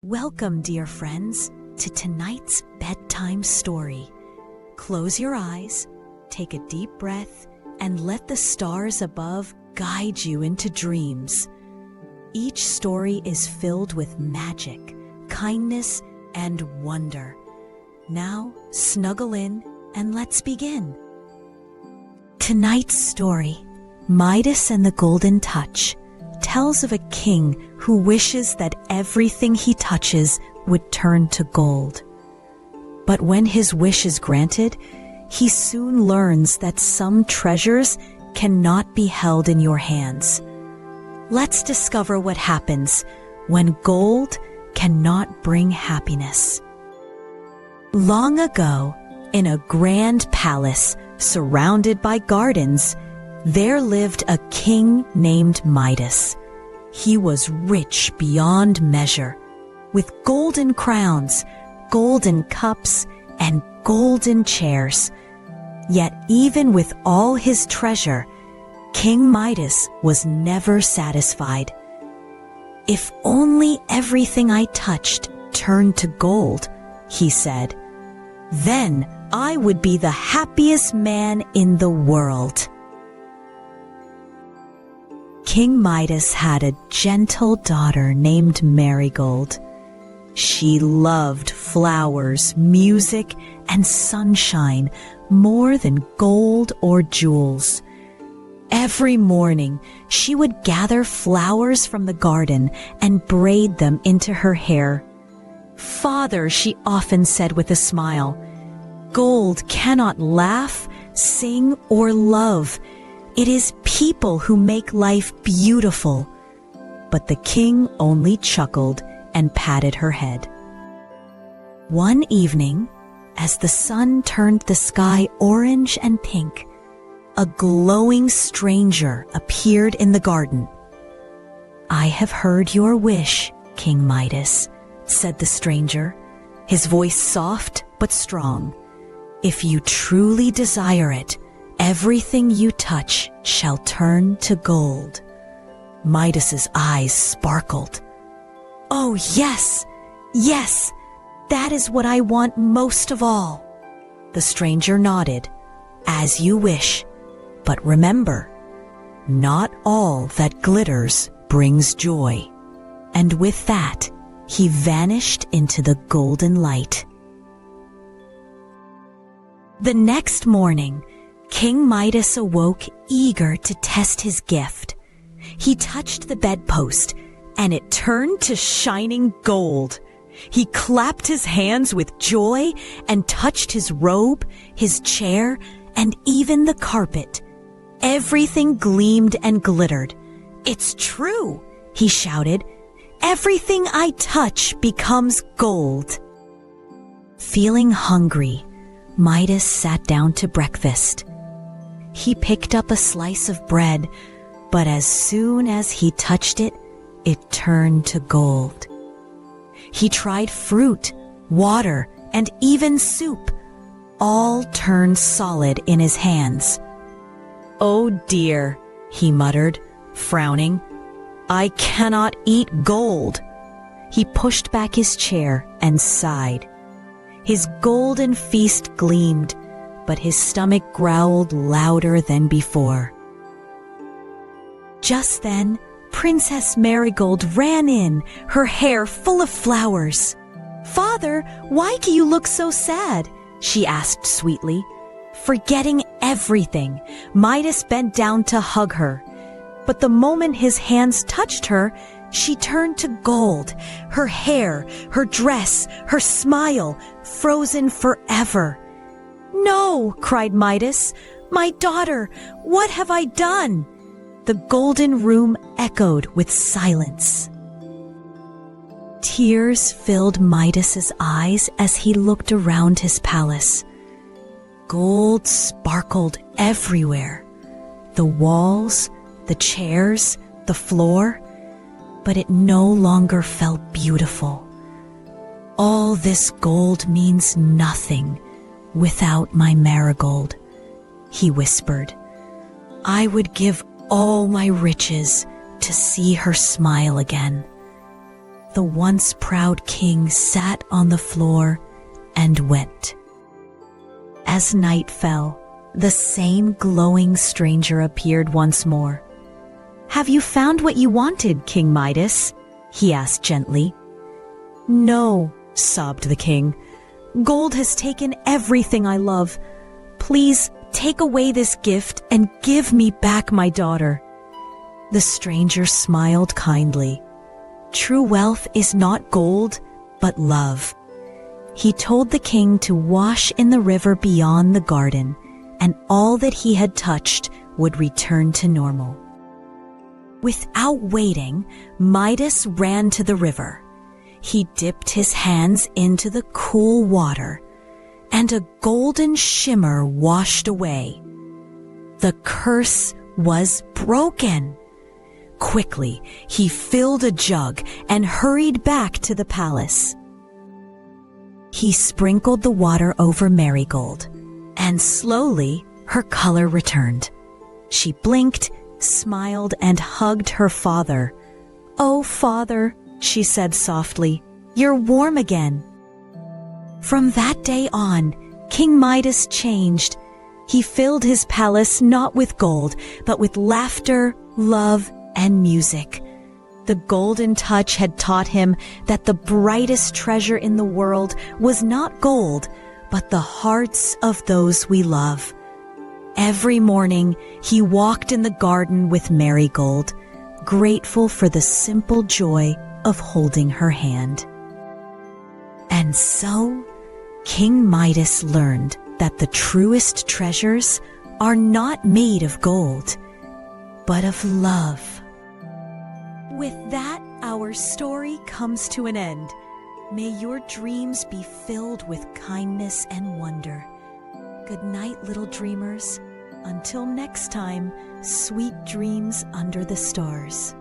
Welcome, dear friends, to tonight's bedtime story. Close your eyes, take a deep breath, and let the stars above guide you into dreams. Each story is filled with magic, kindness, and wonder. Now, snuggle in and let's begin. Tonight's story, Midas and the Golden Touch, tells of a king who wishes that everything he touches would turn to gold. But when his wish is granted, he soon learns that some treasures cannot be held in your hands. Let's discover what happens when gold cannot bring happiness. Long ago, in a grand palace surrounded by gardens, there lived a king named Midas. He was rich beyond measure, with golden crowns, golden cups, and golden chairs. Yet even with all his treasure, King Midas was never satisfied. "If only everything I touched turned to gold," he said, "then I would be the happiest man in the world." King Midas had a gentle daughter named Marigold. She loved flowers, music, and sunshine more than gold or jewels. Every morning, she would gather flowers from the garden and braid them into her hair. "Father," she often said with a smile, "gold cannot laugh, sing, or love. It is people who make life beautiful." But the king only chuckled and patted her head. One evening, as the sun turned the sky orange and pink, a glowing stranger appeared in the garden. "I have heard your wish, King Midas," said the stranger, his voice soft but strong. "If you truly desire it, everything you touch shall turn to gold." Midas's eyes sparkled. "Oh, yes, yes, that is what I want most of all." The stranger nodded. "As you wish, but remember, not all that glitters brings joy." And with that, he vanished into the golden light. The next morning, King Midas awoke eager to test his gift. He touched the bedpost, and it turned to shining gold. He clapped his hands with joy and touched his robe, his chair, and even the carpet. Everything gleamed and glittered. "It's true," he shouted. "Everything I touch becomes gold." Feeling hungry, Midas sat down to breakfast. He picked up a slice of bread, but as soon as he touched it, it turned to gold. He tried fruit, water, and even soup. All turned solid in his hands. "Oh dear," he muttered, frowning. "I cannot eat gold." He pushed back his chair and sighed. His golden feast gleamed, but his stomach growled louder than before. Just then, Princess Marigold ran in, her hair full of flowers. "Father, why do you look so sad?" she asked sweetly. Forgetting everything, Midas bent down to hug her. But the moment his hands touched her, she turned to gold, her hair, her dress, her smile, frozen forever. "No," cried Midas, "my daughter, what have I done?" The golden room echoed with silence. Tears filled Midas's eyes as he looked around his palace. Gold sparkled everywhere. The walls, the chairs, the floor, but it no longer felt beautiful. "All this gold means nothing without my Marigold," he whispered. "I would give all my riches to see her smile again." the once proud king sat on the floor and wept. As night fell, the same glowing stranger appeared once more. "Have you found what you wanted, King Midas?" he asked gently. "No," sobbed the king. "Gold has taken everything I love. Please take away this gift and give me back my daughter." The stranger smiled kindly. "True wealth is not gold, but love." He told the king to wash in the river beyond the garden, and all that he had touched would return to normal. Without waiting, Midas ran to the river. He dipped his hands into the cool water, and a golden shimmer washed away. The curse was broken. Quickly, he filled a jug and hurried back to the palace. He sprinkled the water over Marigold, and slowly her color returned. She blinked, smiled, and hugged her father. "Oh, father," she said softly, "you're warm again." From that day on, King Midas changed. He filled his palace not with gold, but with laughter, love, and music. The golden touch had taught him that the brightest treasure in the world was not gold, but the hearts of those we love. Every morning, he walked in the garden with Marigold, grateful for the simple joy of holding her hand. And so, King Midas learned that the truest treasures are not made of gold, but of love. With that, our story comes to an end. May your dreams be filled with kindness and wonder. Good night, little dreamers. Until next time, sweet dreams under the stars.